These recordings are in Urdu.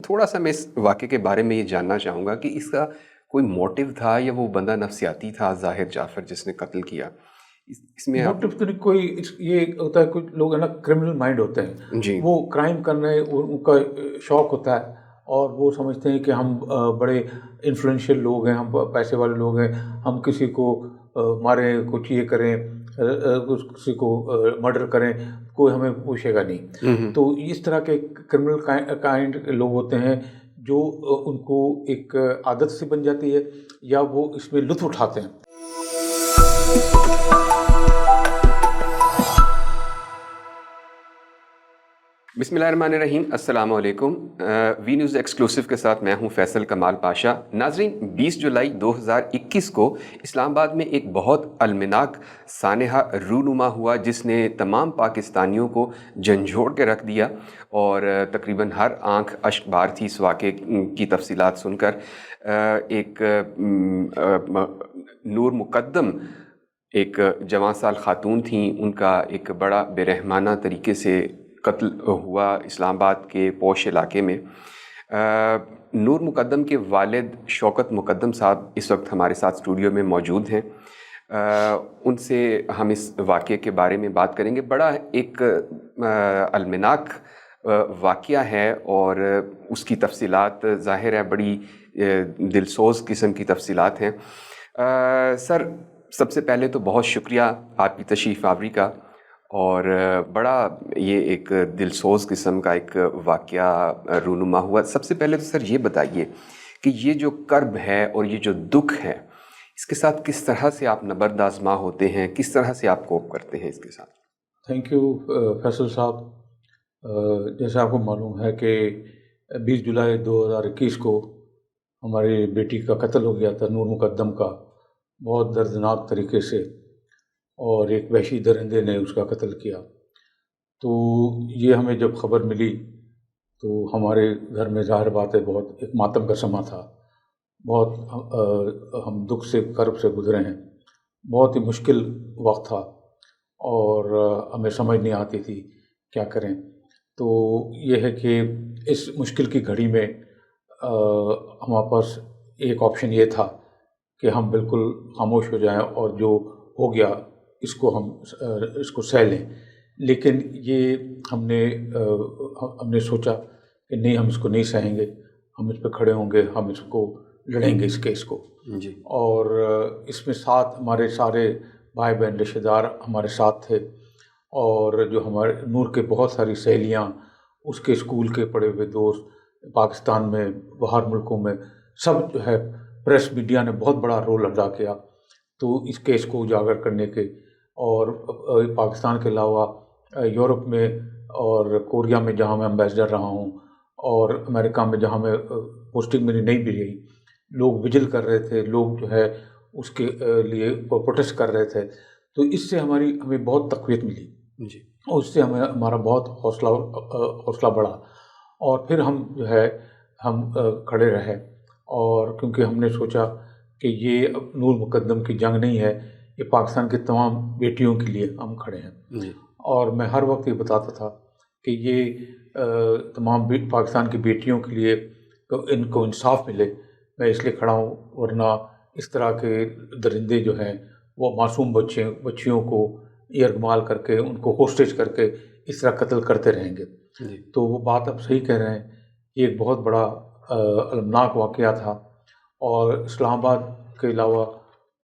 تھوڑا سا میں اس واقعے کے بارے میں یہ جاننا چاہوں گا کہ اس کا کوئی موٹیو تھا یا وہ بندہ نفسیاتی تھا ظاہر جعفر جس نے قتل کیا؟ اس میں آپ موٹو تو نہیں کوئی، یہ ہوتا ہے کچھ لوگ ہے نا کرمنل مائنڈ ہوتے ہیں، جی وہ کرائم کرنے ان کا شوق ہوتا ہے اور وہ سمجھتے ہیں کہ ہم بڑے انفلوئنشیل لوگ ہیں، ہم پیسے والے لوگ ہیں، ہم کسی کو ماریں، کچھ یہ کریں، کسی کو مرڈر کریں، کوئی ہمیں پوچھے گا نہیں. تو اس طرح کے کرمنل کائنڈ لوگ ہوتے ہیں جو ان کو ایک عادت سے بن جاتی ہے یا وہ اس میں لطف اٹھاتے ہیں. بسم اللہ الرحمن الرحیم. السلام علیکم. وی نیوز ایکسکلوسیو کے ساتھ میں ہوں فیصل کمال پاشا. ناظرین، 20 جولائی 2021 کو اسلام آباد میں ایک بہت المناک سانحہ رونما ہوا جس نے تمام پاکستانیوں کو جھنجھوڑ کے رکھ دیا اور تقریباً ہر آنکھ اشک بار تھی اس واقعے کی تفصیلات سن کر. ایک نور مقدم ایک جوان سال خاتون تھیں، ان کا ایک بڑا بے رحمانہ طریقے سے قتل ہوا اسلام آباد کے پوش علاقے میں. نور مقدم کے والد شوکت مقدم صاحب اس وقت ہمارے ساتھ اسٹوڈیو میں موجود ہیں. ان سے ہم اس واقعے کے بارے میں بات کریں گے. بڑا ایک المناک واقعہ ہے اور اس کی تفصیلات ظاہر ہے بڑی دلسوز قسم کی تفصیلات ہیں. سر، سب سے پہلے تو بہت شکریہ آپ کی تشریف آوری کا، اور بڑا یہ ایک دلسوز قسم کا ایک واقعہ رونما ہوا. سب سے پہلے تو سر یہ بتائیے کہ یہ جو کرب ہے اور یہ جو دکھ ہے اس کے ساتھ کس طرح سے آپ نبرد آزما ہوتے ہیں، کس طرح سے آپ کوپ کرتے ہیں اس کے ساتھ؟ تھینک یو فیصل صاحب. جیسے آپ کو معلوم ہے کہ 20 جولائی 2021 کو ہماری بیٹی کا قتل ہو گیا تھا، نور مقدم کا، بہت دردناک طریقے سے، اور ایک وحشی درندے نے اس کا قتل کیا. تو یہ ہمیں جب خبر ملی تو ہمارے گھر میں ظاہر بات ہے بہت ایک ماتم کا سما تھا. بہت ہم دکھ سے کرب سے گزرے ہیں. بہت ہی مشکل وقت تھا اور ہمیں سمجھ نہیں آتی تھی کیا کریں. تو یہ ہے کہ اس مشکل کی گھڑی میں ہمارے پاس ایک آپشن یہ تھا کہ ہم بالکل خاموش ہو جائیں اور جو ہو گیا اس کو سہ لیں. لیکن یہ ہم نے سوچا کہ نہیں، ہم اس کو نہیں سہیں گے، ہم اس پہ کھڑے ہوں گے، ہم اس کو لڑیں گے اس کیس کو. جی. اور اس میں ساتھ ہمارے سارے بھائی بہن رشتہ دار ہمارے ساتھ تھے، اور جو ہمارے نور کے بہت ساری سہیلیاں، اس کے اسکول کے پڑھے ہوئے دوست، پاکستان میں باہر ملکوں میں سب جو ہے، پریس میڈیا نے بہت بڑا رول ادا کیا تو اس کیس کو اجاگر کرنے کے. اور پاکستان کے علاوہ یورپ میں اور کوریا میں جہاں میں امبیسڈر رہا ہوں، اور امریکہ میں جہاں میں پوسٹنگ میری نہیں بھی رہی، لوگ وجل کر رہے تھے، لوگ جو ہے اس کے لیے پروٹیسٹ کر رہے تھے. تو اس سے ہمیں بہت تقویت ملی جی. اور اس سے ہمارا بہت حوصلہ بڑھا. اور پھر ہم جو ہے ہم کھڑے رہے، اور کیونکہ ہم نے سوچا کہ یہ نور مقدم کی جنگ نہیں ہے، یہ پاکستان کی تمام بیٹیوں کے لیے ہم کھڑے ہیں. جی. اور میں ہر وقت یہ بتاتا تھا کہ یہ تمام پاکستان کی بیٹیوں کے لیے ان کو انصاف ملے، میں اس لیے کھڑا ہوں. ورنہ اس طرح کے درندے جو ہیں وہ معصوم بچیوں کو یرغمال کر کے، ان کو ہوسٹیج کر کے اس طرح قتل کرتے رہیں گے. جی. تو وہ بات آپ صحیح کہہ رہے ہیں، یہ ایک بہت بڑا المناک واقعہ تھا. اور اسلام آباد کے علاوہ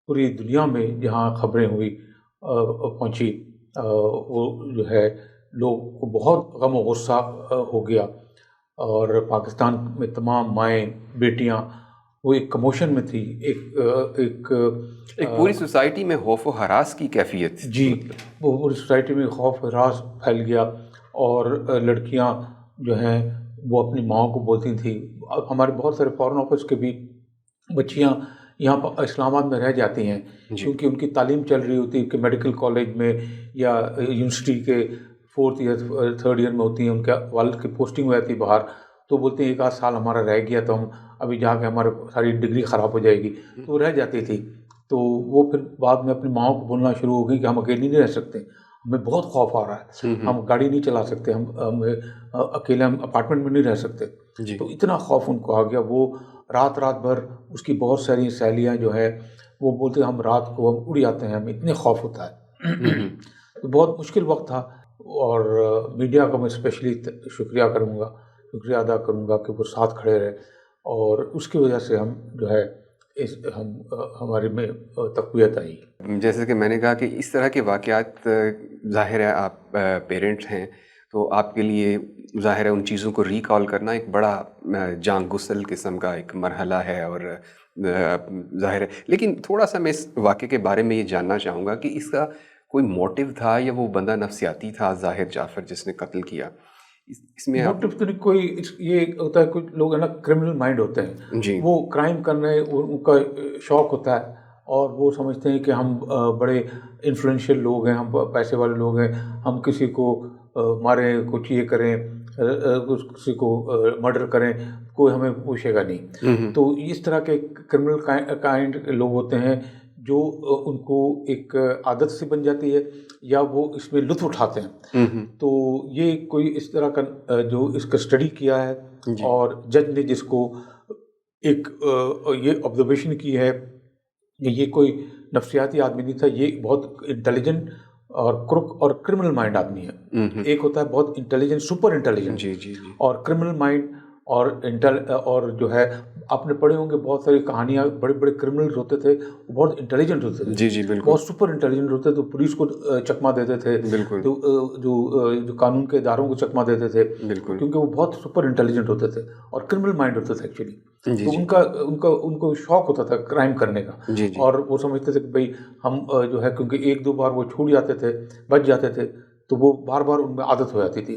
پوری دنیا میں جہاں خبریں پہنچی، وہ جو ہے لوگ کو بہت غم و غصہ ہو گیا. اور پاکستان میں تمام مائیں، بیٹیاں، وہ ایک کموشن میں تھی، ایک پوری سوسائٹی میں خوف و ہراس کی کیفیت. جی، وہ پوری سوسائٹی میں خوف و ہراس پھیل گیا. اور لڑکیاں جو ہیں وہ اپنی ماؤں کو بولتی تھیں. ہمارے بہت سارے فارن آفس کے بھی بچیاں یہاں پر اسلام آباد میں رہ جاتی ہیں، کیونکہ ان کی تعلیم چل رہی ہوتی ہے کہ میڈیکل کالج میں یا یونیورسٹی کے 4th ایئر 3rd ایئر میں ہوتی ہیں، ان کے والد کی پوسٹنگ ہو جاتی ہے باہر. تو بولتے ہیں 1 آدھ سال ہمارا رہ گیا تو ہم ابھی جا کے ہمارے ساری ڈگری خراب ہو جائے گی، تو وہ رہ جاتی تھی. تو وہ پھر بعد میں اپنی ماؤں کو بولنا شروع ہو گئی کہ ہم اکیلی نہیں رہ سکتے، ہمیں بہت خوف آ رہا ہے، ہم گاڑی نہیں چلا سکتے، ہم اکیلے ہم اپارٹمنٹ میں نہیں رہ سکتے. جی تو اتنا خوف ان کو آ گیا، وہ رات رات بھر اس کی بہت ساری سہیلیاں جو ہے وہ بولتے ہم رات کو ہم اڑ جاتے ہیں، ہمیں اتنے خوف ہوتا ہے. تو بہت مشکل وقت تھا، اور میڈیا کا میں اسپیشلی شکریہ ادا کروں گا کہ وہ ساتھ کھڑے رہے، اور اس کی وجہ سے ہم جو ہے ہمارے میں تقویت آئی. جیسے کہ میں نے کہا کہ اس طرح کے واقعات، ظاہر ہے آپ پیرنٹ ہیں تو آپ کے لیے ظاہر ہے ان چیزوں کو ریکال کرنا ایک بڑا جان گسل قسم کا ایک مرحلہ ہے، اور ظاہر ہے. لیکن تھوڑا سا میں اس واقعے کے بارے میں یہ جاننا چاہوں گا کہ اس کا کوئی موٹیو تھا یا وہ بندہ نفسیاتی تھا ظاہر جعفر جس نے قتل کیا؟ اس میں آپ موٹو تو نہیں کوئی، یہ ہوتا ہے کچھ لوگ ہے نا کرمنل مائنڈ ہوتے ہیں، جی وہ کرائم کرنے ان کا شوق ہوتا ہے، اور وہ سمجھتے ہیں کہ ہم بڑے انفلوئنشیل لوگ ہیں، ہم پیسے والے لوگ ہیں، ہم کسی کو ماریں، کچھ یہ کریں، کسی کو مرڈر کریں، کوئی ہمیں پوچھے گا نہیں. تو اس طرح کے کرمنل کائنڈ لوگ ہوتے ہیں جو ان کو ایک عادت سی بن جاتی ہے، یا وہ اس میں لطف اٹھاتے ہیں. تو یہ کوئی اس طرح کا جو اس کا اسٹڈی کیا ہے، جی اور جج نے جس کو ایک یہ آبزرویشن کی ہے کہ یہ کوئی نفسیاتی آدمی نہیں تھا، یہ بہت انٹیلیجنٹ اور کرک اور کرمنل مائنڈ آدمی ہے. ایک ہوتا ہے بہت انٹیلیجنٹ، سپر انٹیلیجنٹ، جی جی جی اور کرمنل مائنڈ، اور جو ہے آپ نے پڑھے ہوں گے بہت ساری کہانیاں، بڑے بڑے کرمنلز ہوتے تھے، وہ بہت انٹیلیجنٹ ہوتے تھے، جی جی بالکل بہت سپر انٹیلیجنٹ ہوتے تھے، تو پولیس کو چکما دیتے تھے، بالکل جو قانون کے اداروں کو چکما دیتے تھے، بالکل کیونکہ وہ بہت سپر انٹیلیجنٹ ہوتے تھے اور کرمنل مائنڈ ہوتے تھے ایکچولی. جی تو جی ان کو شوق ہوتا تھا کرائم کرنے کا، جی جی اور وہ سمجھتے تھے کہ بھئی ہم جو ہے، کیونکہ ایک دو بار وہ چھوٹ جاتے تھے، بچ جاتے تھے، تو وہ بار بار ان میں عادت ہو جاتی تھی.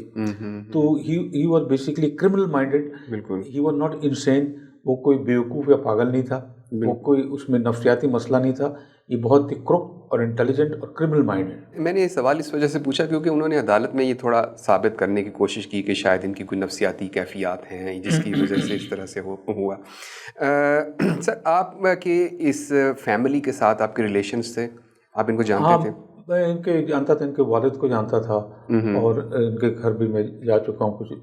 تو he was basically criminal minded, بالکل ہی واز ناٹ انسین. وہ کوئی بیوقوف یا پاگل نہیں تھا، وہ کوئی اس میں نفسیاتی مسئلہ نہیں تھا، یہ بہت ہی کرک اور انٹیلیجنٹ اور کرمنل مائنڈ ہے. میں نے یہ سوال اس وجہ سے پوچھا کیونکہ انہوں نے عدالت میں یہ تھوڑا ثابت کرنے کی کوشش کی کہ شاید ان کی کوئی نفسیاتی کیفیات ہیں جس کی وجہ سے اس طرح سے ہوا. سر آپ کے اس فیملی کے ساتھ آپ کے ریلیشنز تھے، آپ ان کو جانتے ہاں، تھے؟ میں ان کے جانتا تھا، ان کے والد کو جانتا تھا، اور ان کے گھر بھی میں جا چکا ہوں کچھ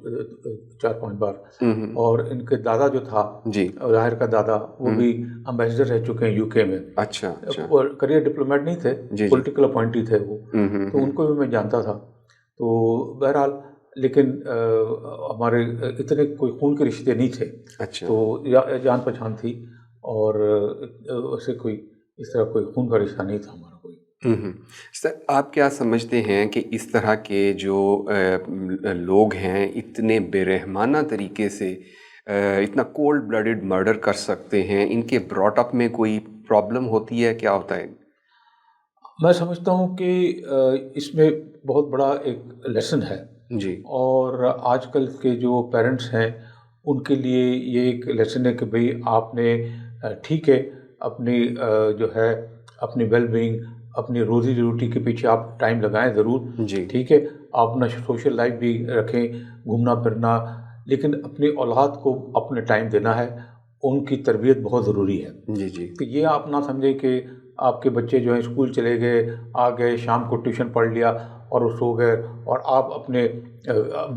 4-5 بار. اور ان کے دادا جو تھا، جی ظاہر کا دادا، وہ بھی امبیسڈر رہ چکے ہیں یو کے میں. اچھا اچھا کریئر ڈپلومیٹ نہیں تھے، جی جی پولیٹیکل اپوائنٹی تھے وہ. تو ان کو بھی میں جانتا تھا. تو بہرحال، لیکن ہمارے اتنے کوئی خون کے رشتے نہیں تھے. اچھا تو جان پہچان تھی، اور ویسے کوئی اس طرح کوئی خون کا رشتہ نہیں تھا ہمارا کوئی. سر آپ کیا سمجھتے ہیں کہ اس طرح کے جو لوگ ہیں اتنے بے رحمانہ طریقے سے اتنا کولڈ بلڈڈ مرڈر کر سکتے ہیں، ان کے براٹ اپ میں کوئی پرابلم ہوتی ہے، کیا ہوتا ہے؟ میں سمجھتا ہوں کہ اس میں بہت بڑا ایک لیسن ہے، جی اور آج کل کے جو پیرنٹس ہیں ان کے لیے یہ ایک لیسن ہے کہ بھئی آپ نے ٹھیک ہے، اپنی جو ہے اپنی ویل بینگ، اپنی روزی روٹی کے پیچھے آپ ٹائم لگائیں ضرور، جی ٹھیک ہے، آپ اپنا سوشل لائف بھی رکھیں، گھومنا پھرنا، لیکن اپنی اولاد کو اپنے ٹائم دینا ہے، ان کی تربیت بہت ضروری ہے. جی جی کہ یہ آپ نہ سمجھیں کہ آپ کے بچے جو ہیں اسکول چلے گئے، آ گئے، شام کو ٹیوشن پڑھ لیا اور وہ سو گئے، اور آپ اپنے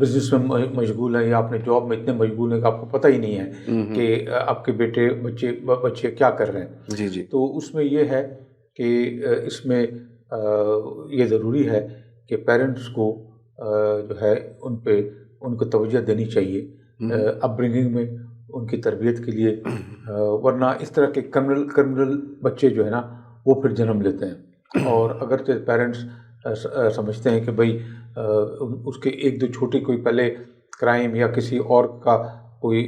بزنس میں مشغول ہیں، یا اپنے جاب میں اتنے مشغول ہیں کہ آپ کو پتہ ہی نہیں ہے کہ آپ کے بچے کیا کر رہے ہیں. جی جی تو اس میں یہ ہے کہ اس میں یہ ضروری ہے کہ پیرنٹس کو جو ہے ان کو توجہ دینی چاہیے اپ برنگنگ میں، ان کی تربیت کے لیے، ورنہ اس طرح کے کرمنل بچے جو ہے نا وہ پھر جنم لیتے ہیں. اور اگرچہ پیرنٹس سمجھتے ہیں کہ بھئی اس کے ایک دو چھوٹی کوئی پہلے کرائم یا کسی اور کا کوئی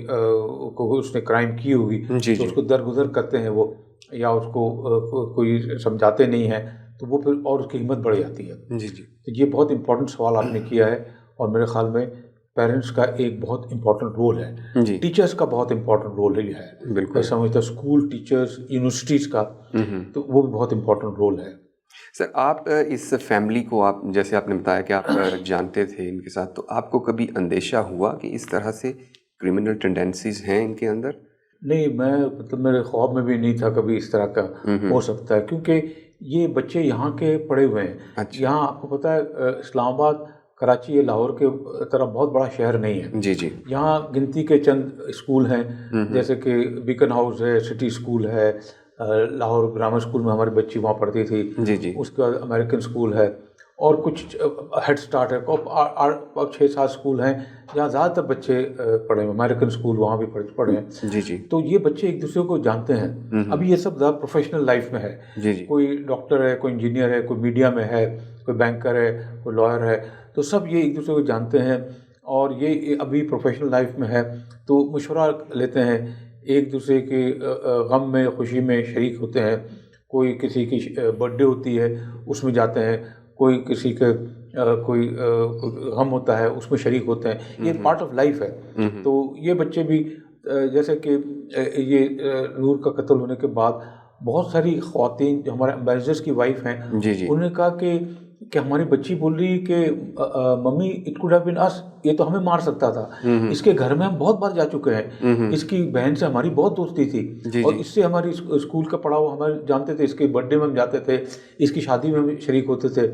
اس نے کرائم کی ہوگی جی تو جی اس کو درگزر کرتے ہیں وہ، یا اس کو کوئی سمجھاتے نہیں ہیں، تو وہ پھر اور اس کی ہمت بڑھ جاتی ہے. جی جی تو یہ بہت امپورٹنٹ سوال آپ نے کیا ہے، اور میرے خیال میں پیرنٹس کا ایک بہت امپورٹنٹ رول ہے، جی ٹیچرس کا بہت امپورٹنٹ رول ہے. بالکل میں سمجھتا ہوں اسکول ٹیچرس، یونیورسٹیز کا، تو وہ بھی بہت امپورٹنٹ رول ہے. سر آپ اس فیملی کو، آپ جیسے آپ نے بتایا کہ آپ جانتے تھے ان کے ساتھ، تو آپ کو کبھی اندیشہ ہوا کہ اس طرح سے کرمنل ٹینڈنسیز ہیں ان کے اندر؟ نہیں، میں مطلب میرے خواب میں بھی نہیں تھا کبھی اس طرح کا ہو سکتا ہے، کیونکہ یہ بچے یہاں کے پڑھے ہوئے ہیں. اچھا یہاں آپ کو پتہ ہے اسلام آباد کراچی یا لاہور کے طرح بہت بڑا شہر نہیں ہے. جی جی. یہاں گنتی کے چند اسکول ہیں، جیسے کہ بیکن ہاؤس ہے، سٹی اسکول ہے، لاہور گرامر اسکول میں ہماری بچی وہاں پڑھتی تھی. جی جی. اس کے بعد امریکن اسکول ہے اور کچھ ہیڈ اسٹارٹ ہے، 6-7 اسکول ہیں جہاں زیادہ تر بچے پڑھے ہیں. امریکن اسکول وہاں بھی پڑھے ہیں. جی جی. تو یہ بچے ایک دوسرے کو جانتے ہیں. ابھی یہ سب زیادہ پروفیشنل لائف میں ہے. جی جی. کوئی ڈاکٹر ہے، کوئی انجینئر ہے، کوئی میڈیا میں ہے، کوئی بینکر ہے، کوئی لائر ہے، تو سب یہ ایک دوسرے کو جانتے ہیں اور یہ ابھی پروفیشنل لائف میں ہے. تو مشورہ لیتے ہیں، ایک دوسرے کے غم میں خوشی میں شریک ہوتے ہیں. کوئی کسی کی برتھ ڈے ہوتی ہے اس میں جاتے ہیں، کوئی کسی کے کوئی غم ہوتا ہے اس میں شریک ہوتے ہیں. یہ پارٹ آف لائف ہے. تو یہ بچے بھی جیسے کہ یہ نور کا قتل ہونے کے بعد بہت ساری خواتین جو ہمارے امبیسڈرز کی وائف ہیں، جی جی. انہوں نے کہا کہ ہماری بچی بول رہی کہ mummy it could have been us, یہ تو ہمیں مار سکتا تھا. اس کے گھر میں ہم بہت بار جا چکے ہیں، اس کی بہن سے ہماری بہت دوستی تھی اور اس سے ہماری اسکول کا پڑھاؤ ہمارے جانتے تھے، اس کے برتھ ڈے میں ہم جاتے تھے، اس کی شادی میں ہم شریک ہوتے تھے.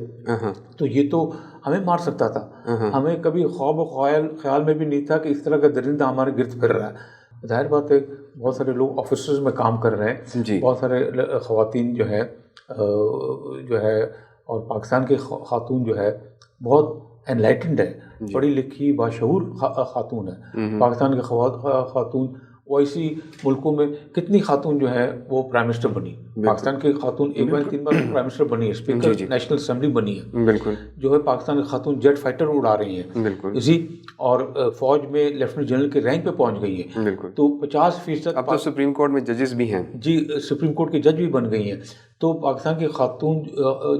تو یہ تو ہمیں مار سکتا تھا. ہمیں کبھی خواب و خیال میں بھی نہیں تھا کہ اس طرح کا درندہ ہمارے گرد پھر رہا ہے. ظاہر بات ہے بہت سارے لوگ آفیسز میں کام کر رہے ہیں، بہت سارے خواتین جو ہے اور پاکستان کی خاتون جو ہے بہت انلائٹنڈ ہے، پڑھی لکھی باشعور خاتون ہے. پاکستان کے خاتون ویسی ملکوں میں کتنی خاتون جو ہے وہ پرائم منسٹر بنی. پاکستان کی خاتون 1 بار 3 بار پرائم منسٹر بنی ہے، اسپیکر نیشنل اسمبلی بنی ہے. بالکل. جو ہے پاکستان کی خاتون جیٹ فائٹر اڑا رہی ہیں. بالکل. اسی اور فوج میں لیفٹیننٹ جنرل کے رینک پہ پہنچ گئی ہیں. بالکل. تو 50% اب تو سپریم کورٹ میں ججز بھی ہیں. جی، سپریم کورٹ کی جج بھی بن گئی ہیں. تو پاکستان کی خاتون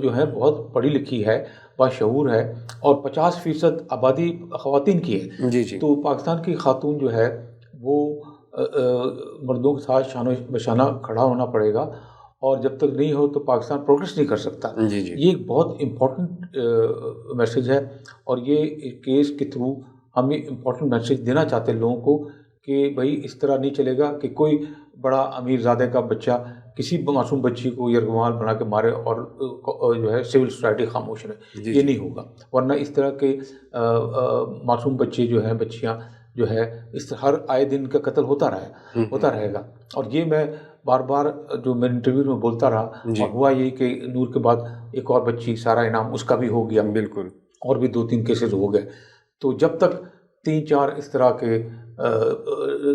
جو ہے بہت پڑھی لکھی ہے، باشعور ہے اور 50% آبادی خواتین کی ہے. جی جی. تو پاکستان کی خاتون جو ہے وہ مردوں کے ساتھ شانہ بشانہ کھڑا ہونا پڑے گا، اور جب تک نہیں ہو تو پاکستان پروگریس نہیں کر سکتا. جی جی. یہ ایک بہت امپورٹنٹ میسیج ہے، اور یہ کیس کے تھرو ہم یہ امپورٹنٹ میسیج دینا چاہتے ہیں لوگوں کو کہ بھائی اس طرح نہیں چلے گا کہ کوئی بڑا امیر زادے کا بچہ کسی معصوم بچی کو یرغمال بنا کے مارے اور جو ہے سول سوسائٹی خاموش رہے. یہ نہیں ہوگا، ورنہ اس طرح کے معصوم بچے جو ہیں، بچیاں جو ہے، اس ہر آئے دن کا قتل ہوتا رہے گا. اور یہ میں بار بار جو میں انٹرویو میں بولتا رہا، اور ہوا یہ کہ نور کے بعد ایک اور بچی سارہ انعام، اس کا بھی ہو گیا. بالکل. اور بھی 2-3 کیسز ہو گئے. تو جب تک 3-4 اس طرح کے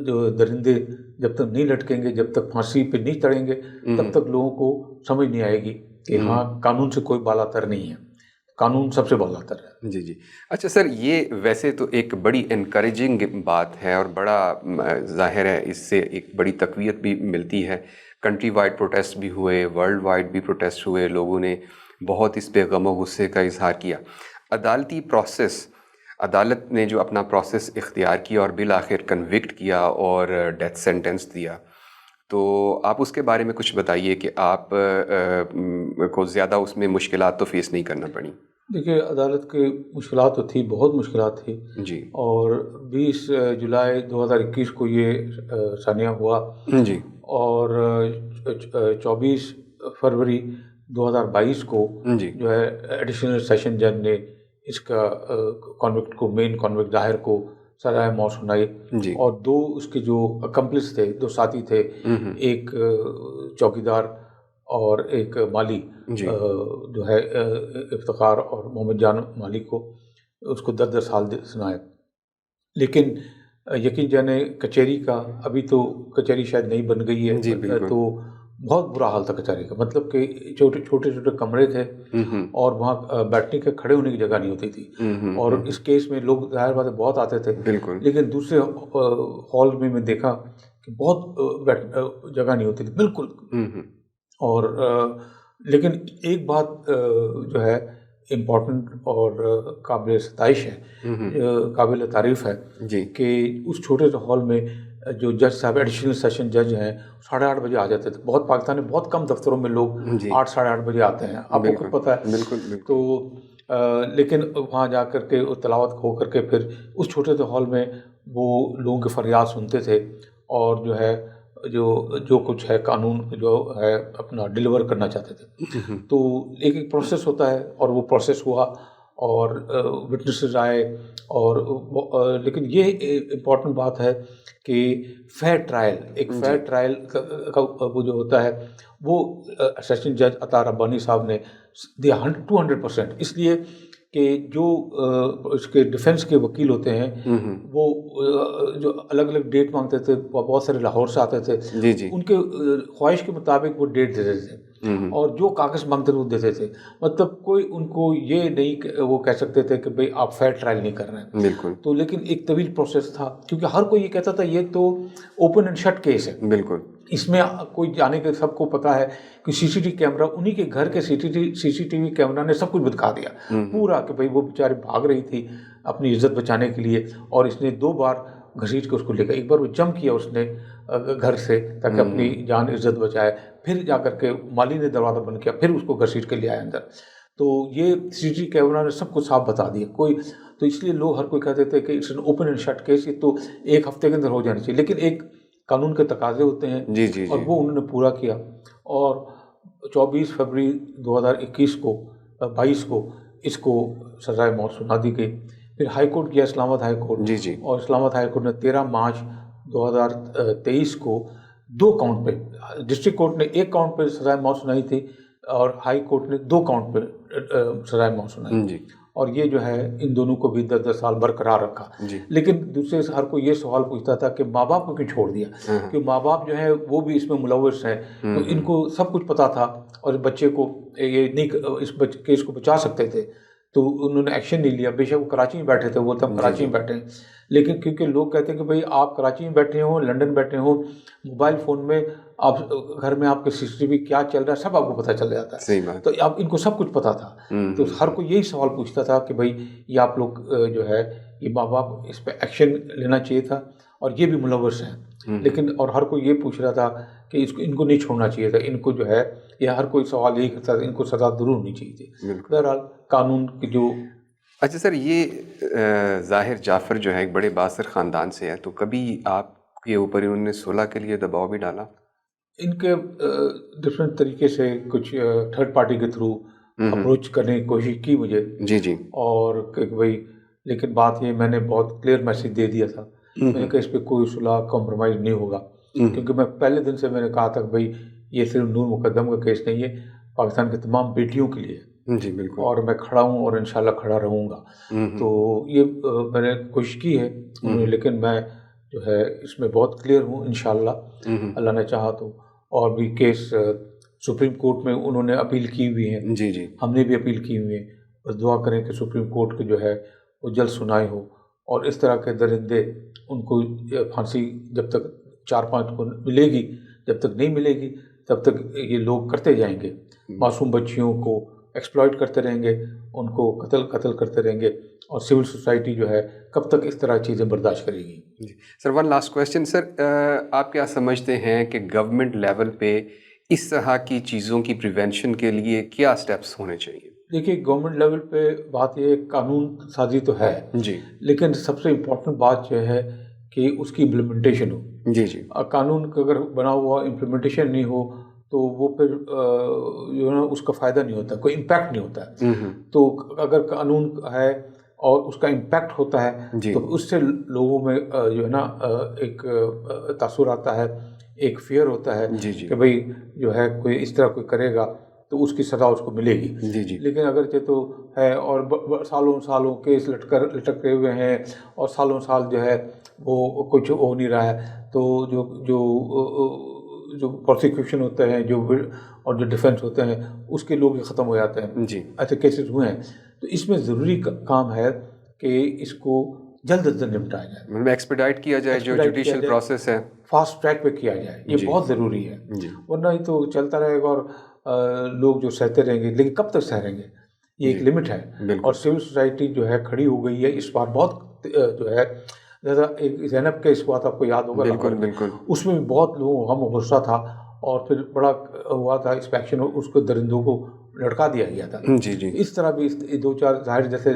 جو درندے جب تک نہیں لٹکیں گے، جب تک پھانسی پہ نہیں چڑھیں گے، تب تک لوگوں کو سمجھ نہیں آئے گی کہ ہاں قانون سے کوئی بالا تر نہیں ہے، قانون سب سے بالا تر ہے. جی جی. اچھا سر، یہ ویسے تو ایک بڑی انکریجنگ بات ہے اور بڑا ظاہر ہے اس سے ایک بڑی تقویت بھی ملتی ہے. کنٹری وائڈ پروٹیسٹ بھی ہوئے، ورلڈ وائڈ بھی پروٹیسٹ ہوئے، لوگوں نے بہت اس پہ غم و غصے کا اظہار کیا. عدالتی پروسیس، عدالت نے جو اپنا پروسیس اختیار کیا اور بالآخر کنوکٹ کیا اور ڈیتھ سینٹنس دیا، تو آپ اس کے بارے میں کچھ بتائیے کہ آپ کو زیادہ اس میں مشکلات تو فیس نہیں کرنا پڑی. دیکھیے، عدالت کی مشکلات تو تھی، بہت مشکلات تھی. جی. اور 20 جولائی 2021 کو یہ ثانیہ ہوا. جی. اور 24 فروری 2022 کو جو ہے ایڈیشنل سیشن جج نے اس کا کانوکٹ کو، مین کانوکٹ ظاہر کو سزائے موت سنائی. اور 2 اس کے جو اکمپلس تھے، 2 ساتھی تھے، ایک چوکیدار اور ایک مالی، جو ہے افتخار اور محمد جان مالی کو، اس کو 10 سال سنائے. لیکن یقین جانے کچہری کا، ابھی تو کچہری شاید نہیں بن گئی ہے، تو بہت برا حال تھا کچہری کا. مطلب کہ چھوٹے کمرے تھے اور وہاں بیٹھنے کے، کھڑے ہونے کی جگہ نہیں ہوتی تھی. اور اس کیس میں لوگ ظاہر بات ہے بہت آتے تھے. لیکن دوسرے ہال میں دیکھا کہ بہت جگہ نہیں ہوتی تھی بالکل. اور لیکن ایک بات جو ہے امپورٹنٹ اور قابل ستائش ہے، قابل تعریف ہے، کہ اس چھوٹے سے ہال میں جو جج صاحب ایڈیشنل سیشن جج ہیں 8:30 بجے آ جاتے تھے. بہت پاکستان میں بہت کم دفتروں میں لوگ 8 ساڑھے 8 بجے آتے ہیں، آپ کو خود پتہ ہے. تو لیکن وہاں جا کر کے تلاوت ہو کر کے پھر اس چھوٹے سے ہال میں وہ لوگوں کے فریاد سنتے تھے، اور جو ہے جو کچھ ہے قانون جو ہے اپنا ڈیلیور کرنا چاہتے تھے. تو ایک پروسیس ہوتا ہے، اور وہ پروسیس ہوا. اور وٹنسز آئے اور لیکن یہ امپورٹنٹ بات ہے کہ فیئر ٹرائل، ایک فیئر ٹرائل کا وہ جو ہوتا ہے وہ سیشن جج عطا ربانی صاحب نے دیا 200%، اس لیے کہ جو اس کے ڈیفینس کے وکیل ہوتے ہیں وہ جو الگ الگ ڈیٹ مانگتے تھے، بہت سارے لاہور سے آتے تھے، ان کے خواہش کے مطابق وہ ڈیٹ دیتے تھے اور جو کاغذ مانگتے تھے وہ دیتے تھے. مطلب کوئی ان کو یہ نہیں وہ کہہ سکتے تھے کہ بھئی آپ فیئر ٹرائل نہیں کر رہے ہیں. بالکل. تو لیکن ایک طویل پروسیس تھا کیونکہ ہر کوئی یہ کہتا تھا یہ تو اوپن اینڈ شٹ کیس ہے. بالکل. اس میں کوئی جانے کے سب کو پتا ہے کہ سی سی ٹی وی کیمرہ انہی کے گھر کے سی سی ٹی وی کیمرہ نے سب کچھ دکھا دیا پورا کہ بھئی وہ بیچاری بھاگ رہی تھی اپنی عزت بچانے کے لیے اور اس نے 2 بار گھسیٹ کے اس کو لے گیا. ایک بار وہ جمپ کیا اس نے گھر سے تاکہ اپنی جان عزت بچائے، پھر جا کر کے مالی نے دروازہ بند کیا، پھر اس کو گھسیٹ کے لے آیا اندر. تو یہ سی سی ٹی وی کیمرہ نے سب کچھ صاف بتا دیا. تو اس لیے لوگ ہر کوئی کہتے تھے کہ it's an open and shut case, یہ تو 1 ہفتے کے اندر ہو جانی چاہیے. لیکن ایک قانون کے تقاضے ہوتے ہیں اور وہ انہوں نے پورا کیا اور 24 فروری 2021 کو 22 کو اس کو سزائے موت سنا دی گئی. پھر ہائی کورٹ گیا، اسلام آباد ہائی کورٹ، اور اسلام آباد ہائی کورٹ نے 13 مارچ 2023 کو 2 کاؤنٹ پہ، ڈسٹرکٹ کورٹ نے 1 کاؤنٹ پہ سزائے موت سنائی تھی اور ہائی کورٹ نے 2 کاؤنٹ پہ سزائے موت سنائی. اور یہ جو ہے ان دونوں کو بھی 10 سال برقرار رکھا. لیکن دوسرے سے ہر کوئی یہ سوال پوچھتا تھا کہ ماں باپ کو کیوں چھوڑ دیا، کہ ماں باپ جو ہے وہ بھی اس میں ملوث ہیں، تو ان کو سب کچھ پتا تھا اور بچے کو یہ نہیں اس کیس کو بچا سکتے تھے تو انہوں نے ایکشن نہیں لیا. بے شک وہ کراچی میں بیٹھے تھے، وہ تب کراچی میں بیٹھے ہیں، لیکن کیونکہ لوگ کہتے ہیں کہ بھئی آپ کراچی میں بیٹھے ہوں، لنڈن بیٹھے ہوں، موبائل فون میں آپ گھر میں آپ کے سی سی ٹی وی کیا چل رہا ہے سب آپ کو پتہ چل جاتا ہے. تو اب ان کو سب کچھ پتہ تھا. تو ہر کوئی یہی سوال پوچھتا تھا کہ بھئی یہ آپ لوگ جو ہے یہ ماں باپ اس پہ ایکشن لینا چاہیے تھا اور یہ بھی ملوث ہیں. لیکن اور ہر کوئی یہ پوچھ رہا تھا کہ ان کو نہیں چھوڑنا چاہیے تھا، ان کو جو ہے یہ ہر کوئی سوال یہی کرتا تھا ان کو سزا ضرور ہونی چاہیے تھی. بہرحال قانون کی جو اچھا سر، یہ ظاہر جعفر جو ہے ایک بڑے بااثر خاندان سے ہے، تو کبھی آپ کے اوپر انہوں نے صلح کے لیے دباؤ بھی ڈالا؟ ان کے ڈفرینٹ طریقے سے کچھ تھرڈ پارٹی کے تھرو اپروچ کرنے کی کوشش کی مجھے. اور کہ بھائی لیکن بات یہ میں نے بہت کلیئر میسیج دے دیا تھا، میں نے کہا اس پہ کوئی صلح کمپرومائز نہیں ہوگا، کیونکہ میں پہلے دن سے میں نے کہا تھا کہ بھائی یہ صرف نور مقدم کا کیس نہیں ہے، پاکستان کے تمام بیٹیوں کے لیے. بالکل. اور میں کھڑا ہوں اور انشاءاللہ کھڑا رہوں گا. تو یہ میں نے کوشش کی ہے، لیکن میں جو ہے اس میں بہت کلیئر ہوں انشاءاللہ اللہ نے چاہا تو. اور بھی کیس سپریم کورٹ میں انہوں نے اپیل کی ہوئی ہیں، ہم نے بھی اپیل کی ہوئی ہے. بس دعا کریں کہ سپریم کورٹ کے جو ہے وہ جلد سنائی ہو اور اس طرح کے درندے ان کو پھانسی جب تک 4-5 کو ملے گی، جب تک نہیں ملے گی تب تک یہ لوگ کرتے جائیں گے. معصوم بچیوں کو ایکسپلائٹ کرتے رہیں گے، ان کو قتل کرتے رہیں گے، اور سول سوسائٹی جو ہے کب تک اس طرح چیزیں برداشت کرے گی. سر ون لاسٹ کویسچن سر، آپ کیا سمجھتے ہیں کہ گورنمنٹ لیول پہ اس طرح کی چیزوں کی پریونشن کے لیے کیا سٹیپس ہونے چاہیے؟ دیکھیے گورنمنٹ لیول پہ بات یہ قانون سازی تو ہے لیکن سب سے امپورٹنٹ بات جو ہے کہ اس کی امپلیمنٹیشن ہو. قانون کا اگر بنا ہوا امپلیمنٹیشن نہیں ہو تو وہ پھر جو ہے نا اس کا فائدہ نہیں ہوتا، کوئی امپیکٹ نہیں ہوتا ہے. تو اگر قانون ہے اور اس کا امپیکٹ ہوتا ہے تو اس سے لوگوں میں جو ہے نا ایک تاثر آتا ہے، ایک فیئر ہوتا ہے کہ بھئی جو ہے کوئی اس طرح کوئی کرے گا تو اس کی سزا اس کو ملے گی. لیکن اگرچہ تو ہے اور سالوں کیس لٹکے ہوئے ہیں اور سالوں سال جو ہے وہ کچھ ہو نہیں رہا ہے، تو جو پروسیکیوشن ہوتے ہیں اور جو ڈیفینس ہوتے ہیں اس کے لوگ ختم ہو جاتے ہیں. ایسے کیسز ہوئے ہیں. تو اس میں ضروری کام ہے کہ اس کو جلد از جلد نمٹایا جائے، ایکسپیڈائٹ کیا جائے، جو جوڈیشل پروسیس ہے فاسٹ ٹریک پہ کیا جائے. یہ بہت ضروری ہے، ورنہ یہ تو چلتا رہے گا اور لوگ جو سہتے رہیں گے. لیکن کب تک سہ رہیں گے؟ یہ ایک لمٹ ہے. اور سول سوسائٹی جو ہے کھڑی ہو گئی ہے اس بار بہت جو ہے جیسا ایک زینب کیس ہوا تھا، آپ کو یاد ہوگا. بالکل. اس میں بھی بہت لوگوں کو غم و غصہ تھا اور پھر بڑا ہوا تھا انسپیکشن، اس کو درندوں کو لٹکا دیا گیا تھا. اس طرح بھی 2-4 ظاہر جیسے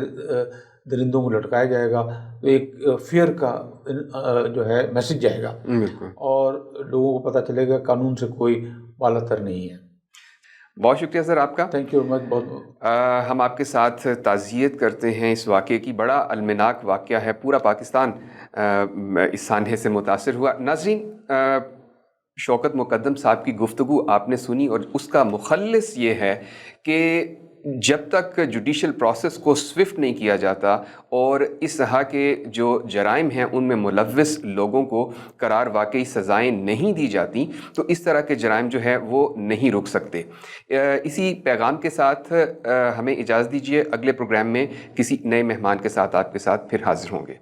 درندوں کو لٹکایا جائے گا تو ایک فیئر کا جو ہے میسج جائے گا اور لوگوں کو پتہ چلے گا قانون سے کوئی بالا تر نہیں ہے. بہت شکریہ سر آپ کا. Thank you very much. بہت ہم آپ کے ساتھ تعزیت کرتے ہیں اس واقعے کی. بڑا المناک واقعہ ہے, پورا پاکستان اس سانحے سے متاثر ہوا. ناظرین, شوکت مقدم صاحب کی گفتگو آپ نے سنی, اور اس کا مخلص یہ ہے کہ جب تک جوڈیشل پروسیس کو سوئفٹ نہیں کیا جاتا اور اس طرح کے جو جرائم ہیں ان میں ملوث لوگوں کو قرار واقعی سزائیں نہیں دی جاتی, تو اس طرح کے جرائم جو ہے وہ نہیں رک سکتے. اسی پیغام کے ساتھ ہمیں اجازت دیجیے. اگلے پروگرام میں کسی نئے مہمان کے ساتھ آپ کے ساتھ پھر حاضر ہوں گے.